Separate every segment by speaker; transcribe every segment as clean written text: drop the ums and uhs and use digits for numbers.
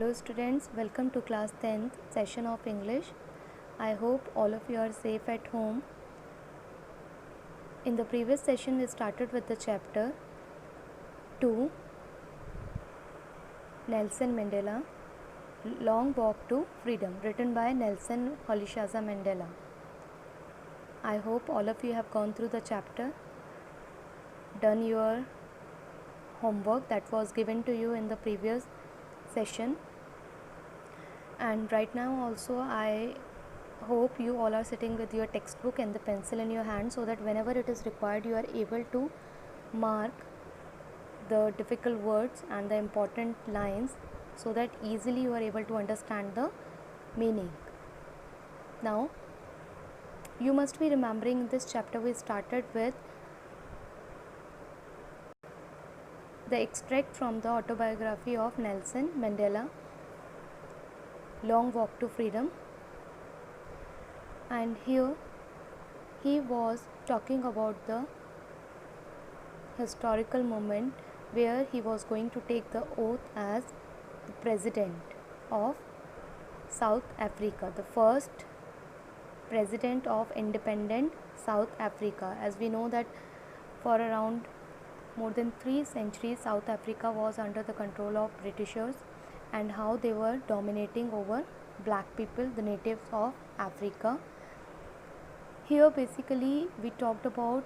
Speaker 1: Hello students, welcome to class 10th session of English. I hope all of you are safe at home. In the previous session we started with the chapter 2, Nelson Mandela, Long Walk to Freedom, written by Nelson Rolihlahla Mandela. I hope all of you have gone through the chapter, done your homework that was given to you in the previous session. And right now also I hope you all are sitting with your textbook and the pencil in your hand, so that whenever it is required you are able to mark the difficult words and the important lines, so that easily you are able to understand the meaning. Now you must be remembering, in this chapter we started with the extract from the autobiography of Nelson Mandela, Long Walk to Freedom, and here he was talking about the historical moment where he was going to take the oath as the president of South Africa, the first president of independent South Africa. As we know that for around more than 3 centuries South Africa was under the control of Britishers, and how they were dominating over black people, the natives of Africa. Here basically we talked about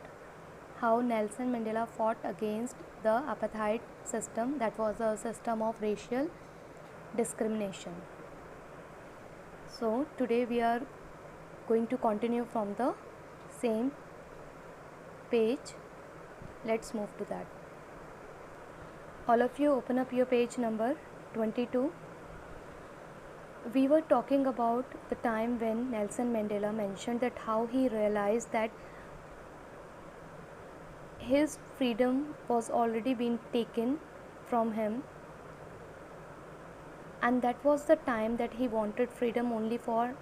Speaker 1: how Nelson Mandela fought against the apartheid system, that was a system of racial discrimination. So today we are going to continue from the same page. Let's move to that. All of you open up your page number 22. We were talking about the time when Nelson Mandela mentioned that how he realized that his freedom was already being taken from him, and that was the time that he wanted freedom only for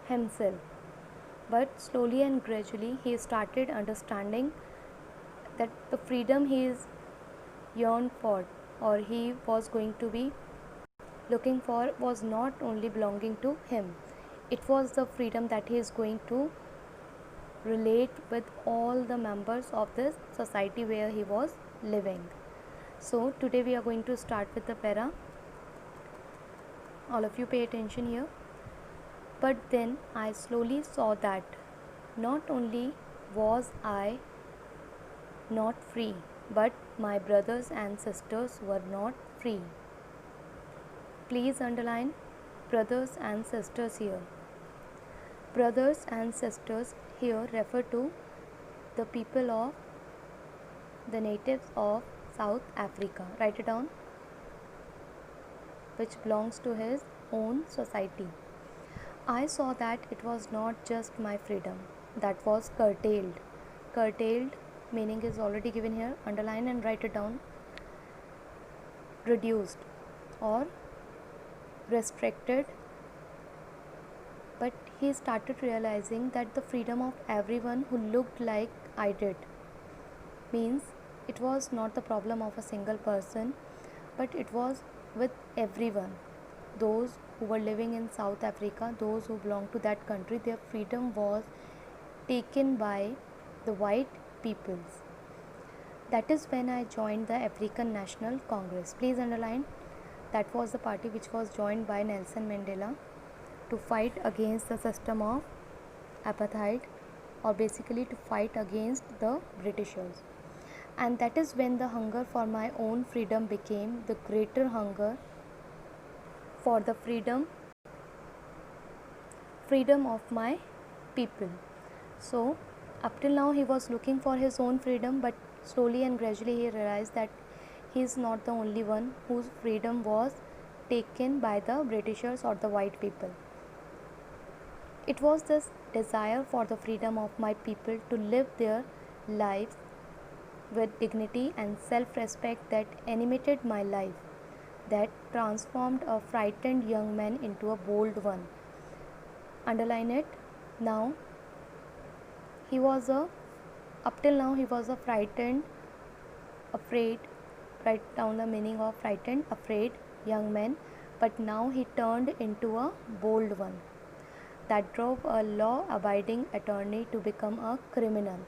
Speaker 1: himself. But slowly and gradually he started understanding that the freedom he is yearned for, or he was going to be looking for, was not only belonging to him. It was the freedom that he is going to relate with all the members of this society where he was living. So today we are going to start with the para. All of you pay attention here. But then I slowly saw that not only was I not free, but my brothers and sisters were not free. Please underline brothers and sisters here. Brothers and sisters here refer to the people of the natives of South Africa. Write it down. Which belongs to his own society. I saw that it was not just my freedom that was curtailed. Curtailed meaning is already given here. Underline and write it down. Reduced or restricted. But he started realizing that the freedom of everyone who looked like I did, means it was not the problem of a single person, but it was with everyone. Those who were living in South Africa, those who belonged to that country, their freedom was taken by the white peoples. That is when I joined the African National Congress. Please underline, that was the party which was joined by Nelson Mandela to fight against the system of apartheid, or basically to fight against the Britishers. And that is when the hunger for my own freedom became the greater hunger for the freedom of my people. So up till now he was looking for his own freedom, but slowly and gradually he realized that he is not the only one whose freedom was taken by the Britishers or the white people. It was this desire for the freedom of my people to live their lives with dignity and self-respect that animated my life, that transformed a frightened young man into a bold one. Underline it. Now up till now he was a frightened, afraid. Write down the meaning of frightened, afraid, young man, but now he turned into a bold one that drove a law abiding attorney to become a criminal.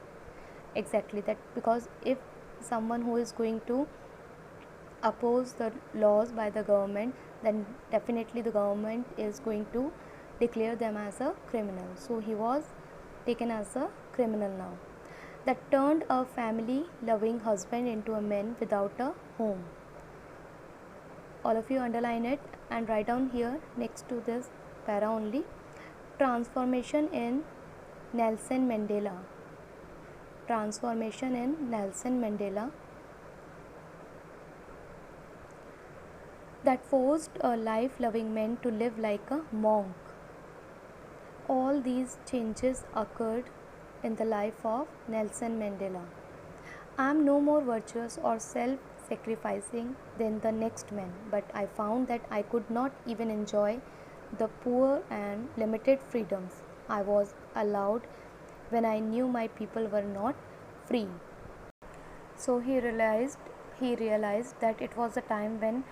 Speaker 1: Exactly that, because if someone who is going to oppose the laws by the government, then definitely the government is going to declare them as a criminal. So he was taken as a criminal now. That turned a family loving husband into a man without a home. All of you underline it and write down here next to this para only. Transformation in Nelson Mandela. Transformation in Nelson Mandela that forced a life-loving man to live like a monk. All these changes occurred in the life of Nelson Mandela. I am no more virtuous or self-sacrificing than the next man, but I found that I could not even enjoy the poor and limited freedoms I was allowed when I knew my people were not free. So he realized that it was a time when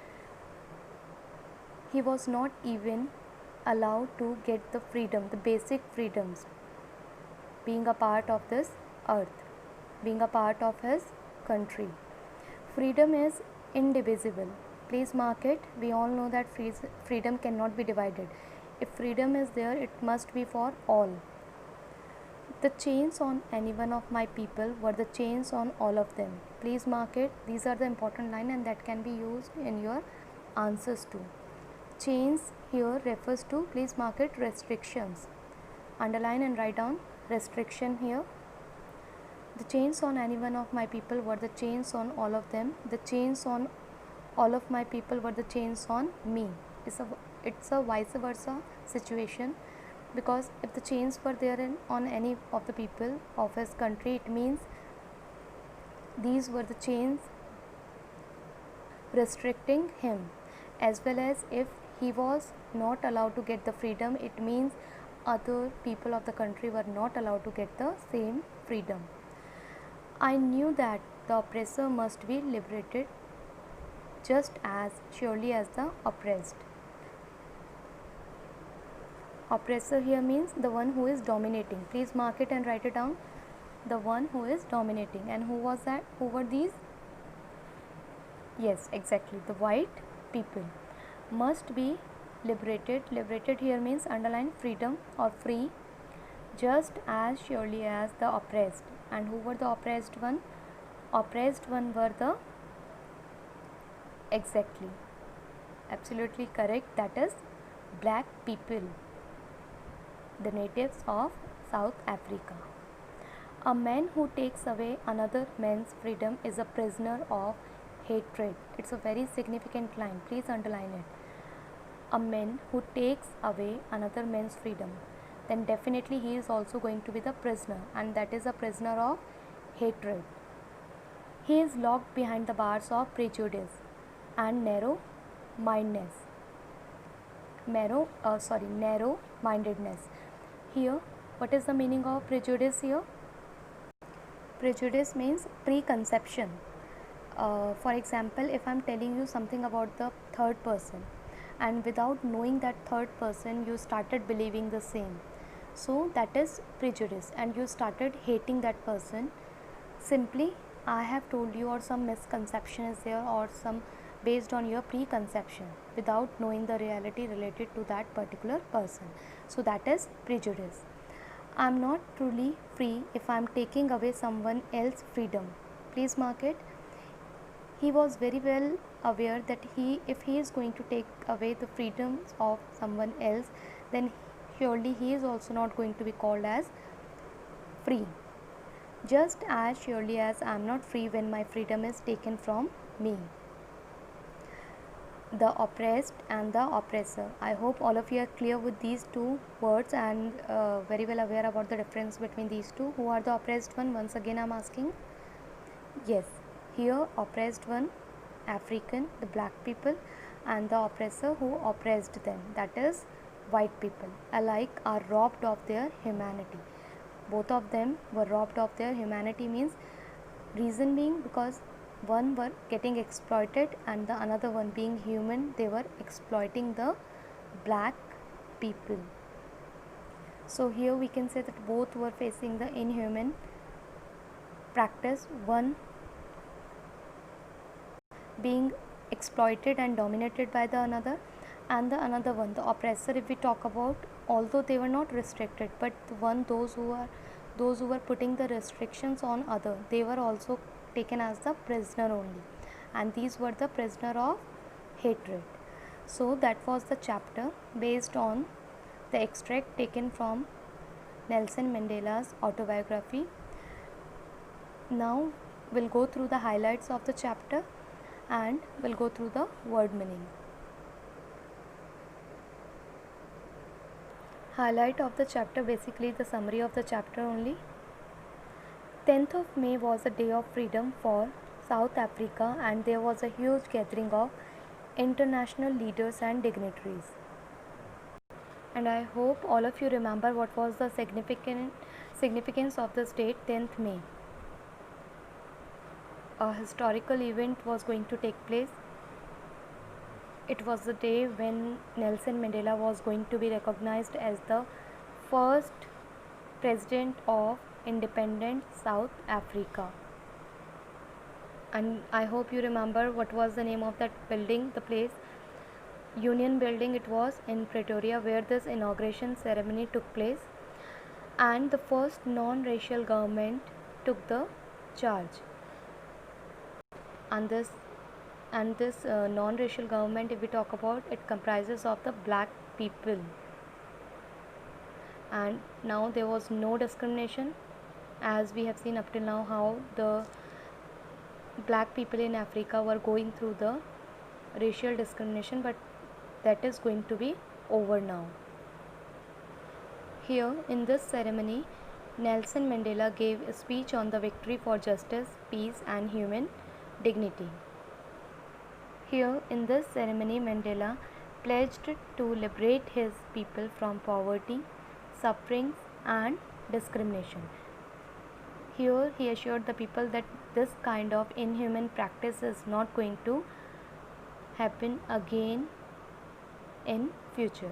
Speaker 1: he was not even allowed to get the freedom, the basic freedoms, being a part of this earth, being a part of his country. Freedom is indivisible. Please mark it. We all know that freedom cannot be divided. If freedom is there, it must be for all. The chains on any one of my people were the chains on all of them. Please mark it. These are the important lines and that can be used in your answers too. Chains here refers to, please mark it, restrictions. Underline and write down restriction here. The chains on any one of my people were the chains on all of them. The chains on all of my people were the chains on me. It's a vice versa situation, because if the chains were there on any of the people of his country, it means these were the chains restricting him, as well as if he was not allowed to get the freedom, it means other people of the country were not allowed to get the same freedom. I knew that the oppressor must be liberated just as surely as the oppressed. Oppressor here means the one who is dominating. Please mark it and write it down. The one who is dominating. And who was that? Who were these? Yes, exactly. The white people must be liberated. Liberated here means underline freedom or free, just as surely as the oppressed. And who were the oppressed one? Oppressed one were the, exactly, absolutely correct, that is black people, the natives of South Africa. A man who takes away another man's freedom is a prisoner of hatred. It's a very significant line. Please underline it. A man who takes away another man's freedom, then definitely he is also going to be the prisoner, and that is a prisoner of hatred. He is locked behind the bars of prejudice and narrow-mindedness. Narrow-mindedness. Here, what is the meaning of prejudice here? Prejudice means preconception. For example, if I am telling you something about the third person, and without knowing that third person, you started believing the same. So that is prejudice, and you started hating that person. Simply, I have told you, or some misconception is there, or some based on your preconception without knowing the reality related to that particular person. So that is prejudice. I am not truly free if I am taking away someone else's freedom. Please mark it. He was very well aware that if he is going to take away the freedoms of someone else, then surely he is also not going to be called as free. Just as surely as I am not free when my freedom is taken from me. The oppressed and the oppressor. I hope all of you are clear with these two words and very well aware about the difference between these two. Who are the oppressed one? Once again I am asking. Yes, here oppressed one, African, the black people, and the oppressor who oppressed them, that is white people, alike are robbed of their humanity. Both of them were robbed of their humanity, means reason being because one were getting exploited and the another one being human, they were exploiting the black people. So here we can say that both were facing the inhuman practice, one being exploited and dominated by the another, and the another one, the oppressor, if we talk about, although they were not restricted, but one, those who were putting the restrictions on other, they were also taken as the prisoner only, and these were the prisoner of hatred. So that was the chapter based on the extract taken from Nelson Mandela's autobiography. Now we'll go through the highlights of the chapter and we'll go through the word meaning. Highlight of the chapter, basically the summary of the chapter only. 10th of May was a day of freedom for South Africa, and there was a huge gathering of international leaders and dignitaries. And I hope all of you remember what was the significance of this date, 10th May. A historical event was going to take place. It was the day when Nelson Mandela was going to be recognized as the first president of independent South Africa. And I hope you remember what was the name of that building, the place, Union Building. It was in Pretoria, where this inauguration ceremony took place, and the first non-racial government took the charge. And this non-racial government, if we talk about, it comprises of the black people. And now there was no discrimination, as we have seen up till now how the black people in Africa were going through the racial discrimination, but that is going to be over now. Here in this ceremony, Nelson Mandela gave a speech on the victory for justice, peace and human dignity. Here in this ceremony, Mandela pledged to liberate his people from poverty, sufferings and discrimination. Here he assured the people that this kind of inhuman practice is not going to happen again in future.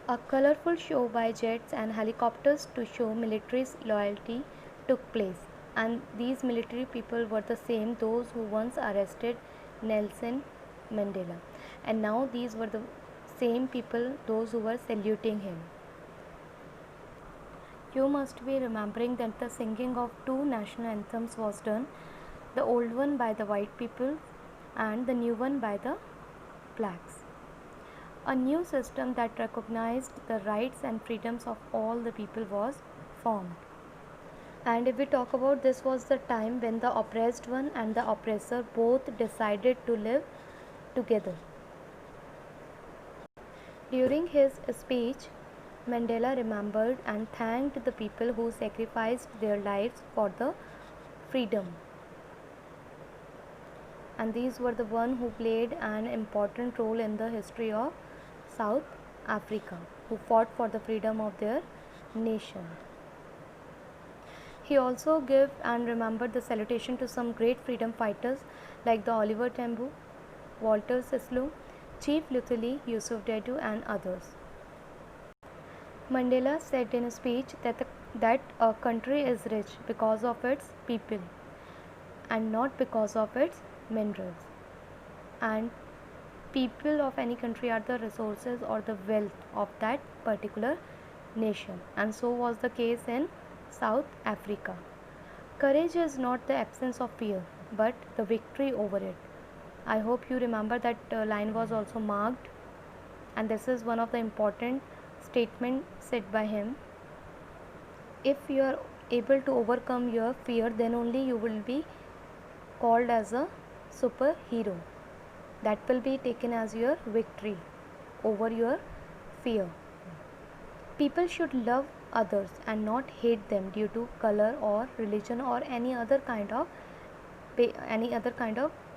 Speaker 1: A colorful show by jets and helicopters to show military's loyalty took place, and these military people were the same those who once arrested Nelson Mandela, and now these were the same people those who were saluting him. You must be remembering that the singing of two national anthems was done, the old one by the white people and the new one by the blacks. A new system that recognized the rights and freedoms of all the people was formed. And if we talk about, this was the time when the oppressed one and the oppressor both decided to live together. During his speech, Mandela remembered and thanked the people who sacrificed their lives for the freedom. And these were the one who played an important role in the history of South Africa, who fought for the freedom of their nation. He also gave and remembered the salutation to some great freedom fighters like the Oliver Tambo, Walter Sisulu, Chief Luthuli, Yusuf Dadoo and others. Mandela said in a speech that a country is rich because of its people and not because of its minerals. And people of any country are the resources or the wealth of that particular nation, and so was the case in South Africa. Courage is not the absence of fear, but the victory over it. I hope you remember that line was also marked, and this is one of the important statement said by him. If you are able to overcome your fear, then only you will be called as a superhero. That will be taken as your victory over your fear. People should love others and not hate them due to color or religion or any other kind of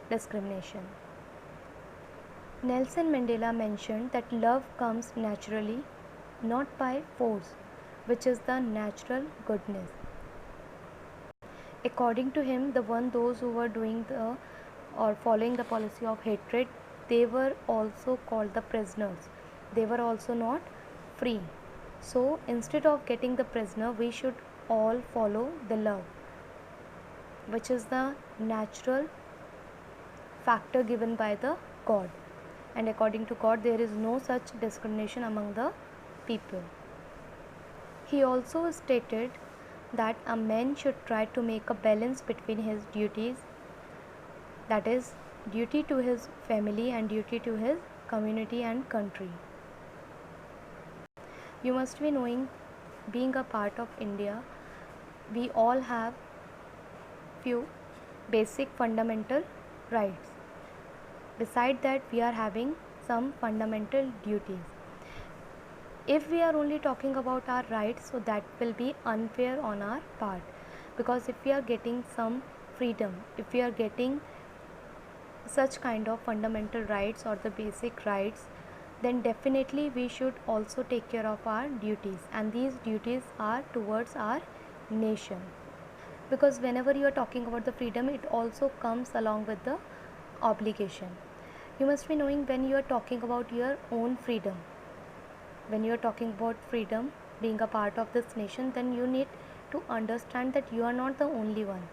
Speaker 1: discrimination. Nelson Mandela mentioned that love comes naturally, not by force, which is the natural goodness. According to him, those who were doing the or following the policy of hatred, they were also called the prisoners. They were also not free. So instead of getting the prisoner, we should all follow the love, which is the natural factor given by the God. And according to God, there is no such discrimination among the people. He also stated that a man should try to make a balance between his duties, that is, duty to his family and duty to his community and country. You must be knowing, being a part of India, we all have few basic fundamental rights. Beside that, we are having some fundamental duties. If we are only talking about our rights, so that will be unfair on our part, because if we are getting some freedom, if we are getting such kind of fundamental rights or the basic rights, then definitely we should also take care of our duties, and these duties are towards our nation. Because whenever you are talking about the freedom, it also comes along with the obligation. You must be knowing, when you are talking about your own freedom, when you are talking about freedom, being a part of this nation, then you need to understand that you are not the only one.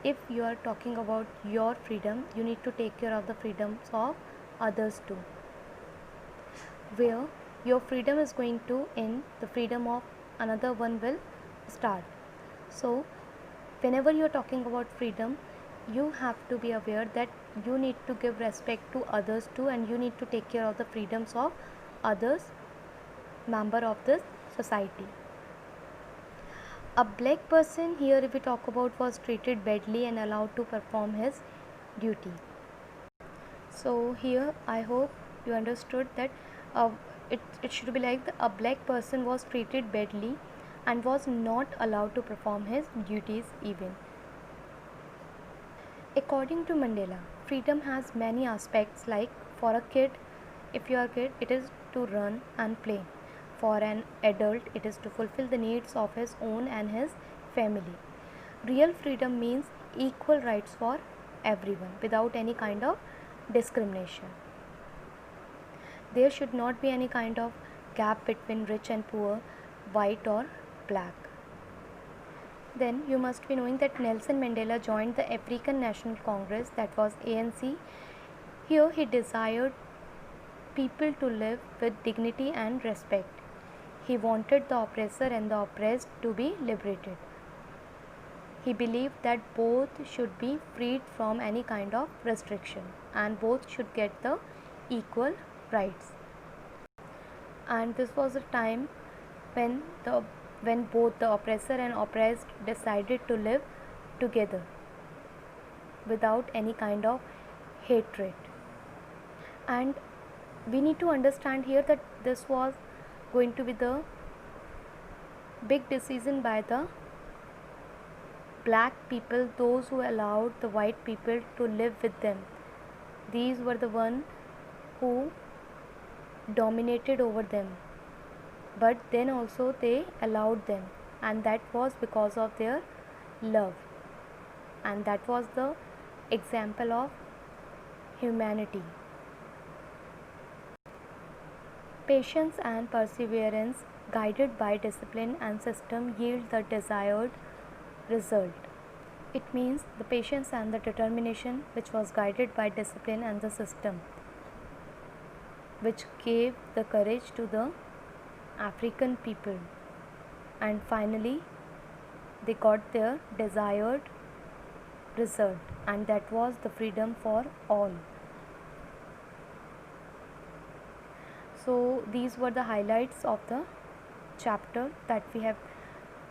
Speaker 1: If you are talking about your freedom, you need to take care of the freedoms of others too. Where your freedom is going to end, the freedom of another one will start. So whenever you are talking about freedom, you have to be aware that you need to give respect to others too, and you need to take care of the freedoms of others, member of this society. A black person here, if we talk about, was treated badly and allowed to perform his duty. So here I hope you understood that it should be like a black person was treated badly and was not allowed to perform his duties even. According to Mandela, freedom has many aspects, like for a kid, if you are a kid, it is to run and play. For an adult, it is to fulfill the needs of his own and his family. Real freedom means equal rights for everyone without any kind of discrimination. There should not be any kind of gap between rich and poor, white or black. Then you must be knowing that Nelson Mandela joined the African National Congress, that was ANC. Here he desired people to live with dignity and respect. He wanted the oppressor and the oppressed to be liberated. He believed that both should be freed from any kind of restriction and both should get the equal rights. And this was a time when both the oppressor and oppressed decided to live together without any kind of hatred. And we need to understand here that this was going to be the big decision by the black people, those who allowed the white people to live with them. These were the ones who dominated over them, but then also they allowed them, and that was because of their love, and that was the example of humanity. Patience and perseverance, guided by discipline and system, yield the desired result. It means the patience and the determination, which was guided by discipline and the system, which gave the courage to the African people, and finally they got their desired result, and that was the freedom for all. So these were the highlights of the chapter that we have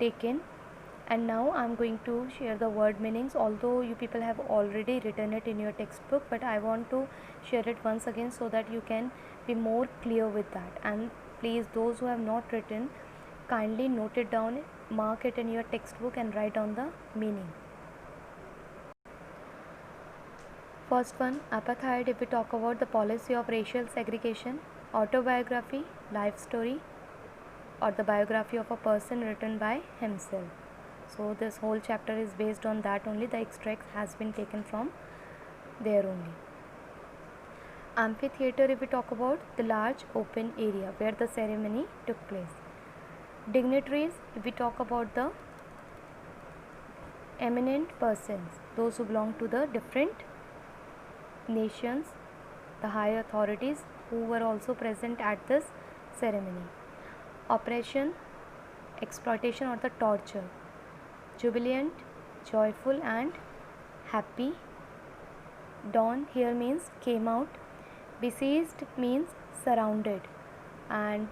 Speaker 1: taken, and now I am going to share the word meanings, although you people have already written it in your textbook, but I want to share it once again so that you can be more clear with that. And please, those who have not written, kindly note it down, mark it in your textbook and write down the meaning. First one, apartheid, if we talk about the policy of racial segregation. Autobiography, life story, or the biography of a person written by himself. So this whole chapter is based on that only. The extract has been taken from there only. Amphitheater, if we talk about the large open area where the ceremony took place. Dignitaries, if we talk about the eminent persons, those who belong to the different nations, the high authorities who were also present at this ceremony. Oppression, exploitation or the torture. Jubilant, joyful and happy. Dawn here means came out. Besieged means surrounded, and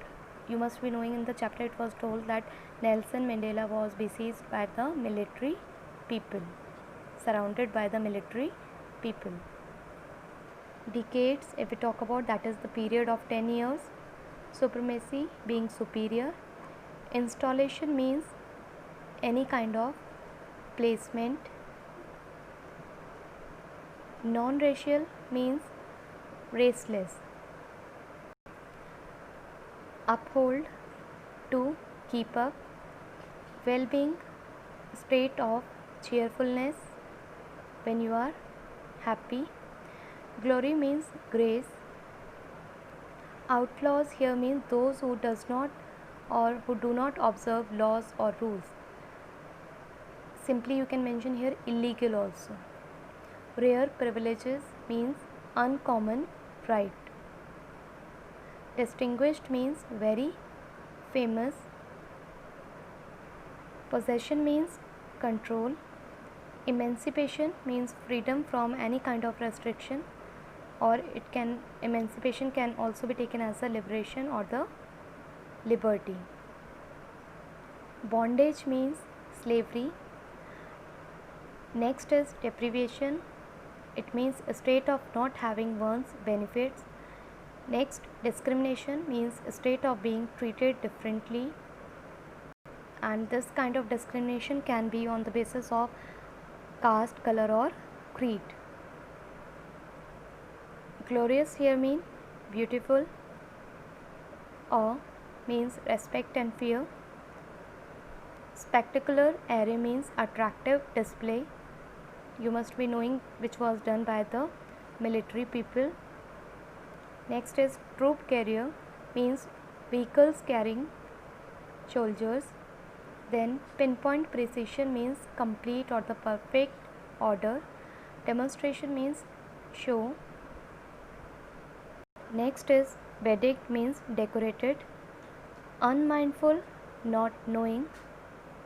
Speaker 1: you must be knowing in the chapter it was told that Nelson Mandela was besieged by the military people, surrounded by the military people. Decades, if we talk about, that is the period of 10 years. Supremacy, being superior. Installation means any kind of placement. Non-racial means raceless. Uphold, to keep up. Well-being, state of cheerfulness when you are happy. Glory means grace. Outlaws here means those who does not or who do not observe laws or rules. Simply you can mention here illegal also. Rare privileges means uncommon right. Distinguished means very famous. Possession means control. Emancipation means freedom from any kind of restriction, or emancipation can also be taken as a liberation or the liberty. Bondage means slavery. Next is deprivation. It means a state of not having one's benefits. Next, discrimination means a state of being treated differently, and this kind of discrimination can be on the basis of caste, color or creed. Glorious here means beautiful. Awe means respect and fear. Spectacular array means attractive display. You must be knowing which was done by the military people. Next is troop carrier, means vehicles carrying soldiers. Then pinpoint precision means complete or the perfect order. Demonstration means show. Next is bedecked means decorated. Unmindful, not knowing.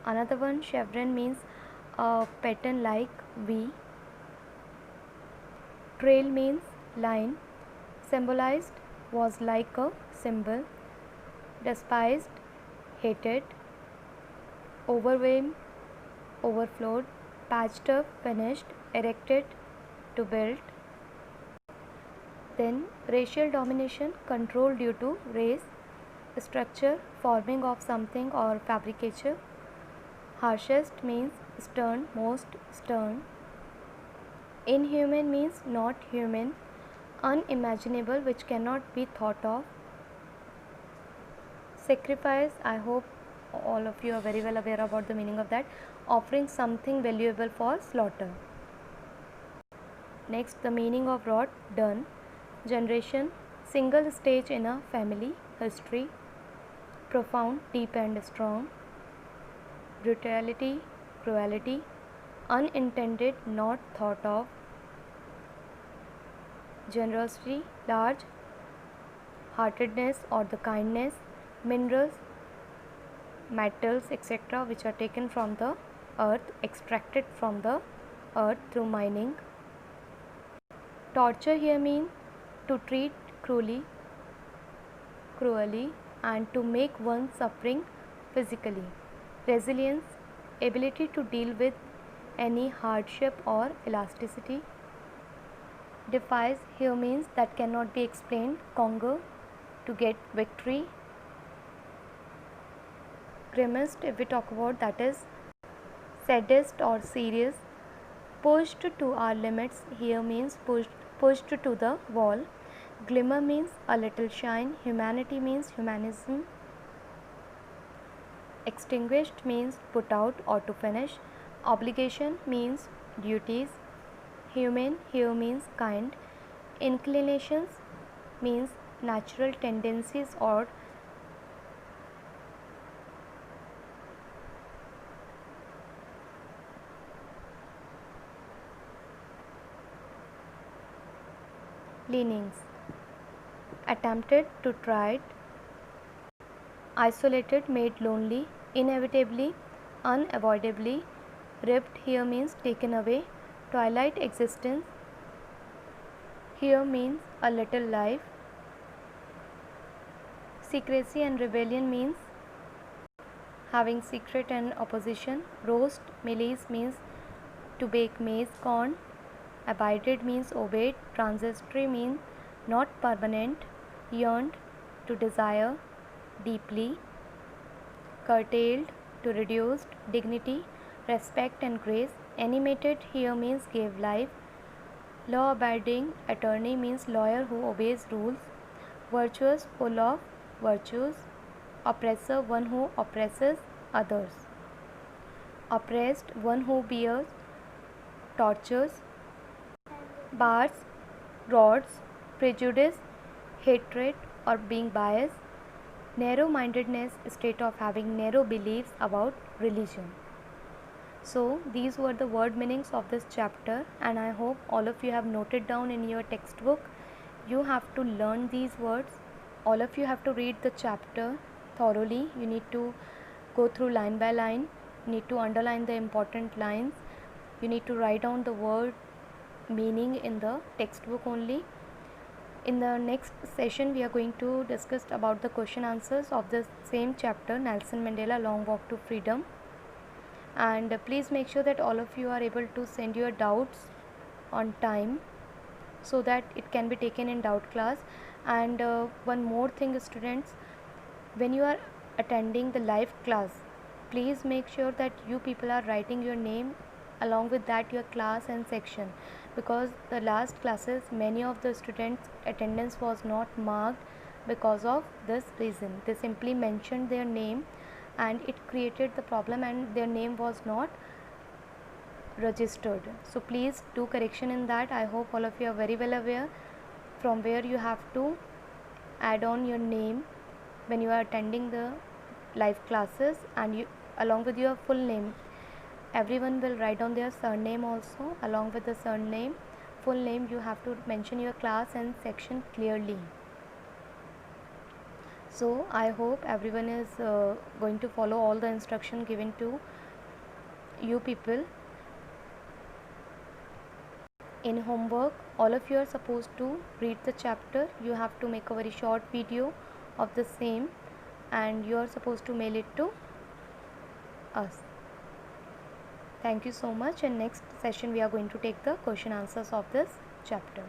Speaker 1: Another one, chevron means a pattern like V. Trail means line. Symbolized was like a symbol. Despised, hated. Overwhelmed, overflowed. Patched up, finished. Erected, to build. Then racial domination, control due to race. Structure, forming of something or fabricature. Harshest means stern, most stern. Inhuman means not human. Unimaginable, which cannot be thought of. Sacrifice, I hope all of you are very well aware about the meaning of that. Offering something valuable for slaughter. Next, the meaning of wrought, done. Generation, single stage in a family history. Profound, deep and strong. Brutality, cruelty. Unintended, not thought of. Generosity, large. Heartedness or the kindness. Minerals, metals, etc., which are taken from the earth, extracted from the earth through mining. Torture here means to treat cruelly, and to make one suffering physically. Resilience, ability to deal with any hardship or elasticity. Defies here means that cannot be explained. Conquer, to get victory. Grimmest, if we talk about, that is saddest or serious. Pushed to our limits here means pushed to the wall. Glimmer means a little shine. Humanity means humanism. Extinguished means put out or to finish. Obligation means duties. Humane here means kind. Inclinations means natural tendencies or leanings. Attempted, to tried. Isolated, made lonely. Inevitably, unavoidably. Ripped here means taken away. Twilight existence here means a little life. Secrecy and rebellion means having secret and opposition. Roast, malice means to bake maize corn. Abided means obeyed. Transitory means not permanent. Yearned, to desire deeply. Curtailed, to reduced. Dignity, respect and grace. Animated here means gave life. Law abiding attorney means lawyer who obeys rules. Virtuous, full of virtues. Oppressor, one who oppresses others. Oppressed, one who bears tortures. Bars, rods, prejudice, hatred or being biased. Narrow-mindedness, state of having narrow beliefs about religion. So these were the word meanings of this chapter, and I hope all of you have noted down in your textbook. You have to learn these words. All of you have to read the chapter thoroughly. You need to go through line by line. You need to underline the important lines. You need to write down the word meaning in the textbook only. In the next session, we are going to discuss about the question answers of the same chapter, Nelson Mandela Long Walk to Freedom. And please make sure that all of you are able to send your doubts on time so that it can be taken in doubt class. And one more thing, students, when you are attending the live class, please make sure that you people are writing your name, along with that your class and section, because the last classes many of the students attendance was not marked because of this reason. They simply mentioned their name and it created the problem, and their name was not registered. So please do correction in that. I hope all of you are very well aware from where you have to add on your name when you are attending the live classes, and you along with your full name. Everyone will write down their surname also. Along with the surname, full name, you have to mention your class and section clearly. So I hope everyone is going to follow all the instruction given to you people. In homework, all of you are supposed to read the chapter. You have to make a very short video of the same, and you are supposed to mail it to us. Thank you so much. In next session we are going to take the question answers of this chapter.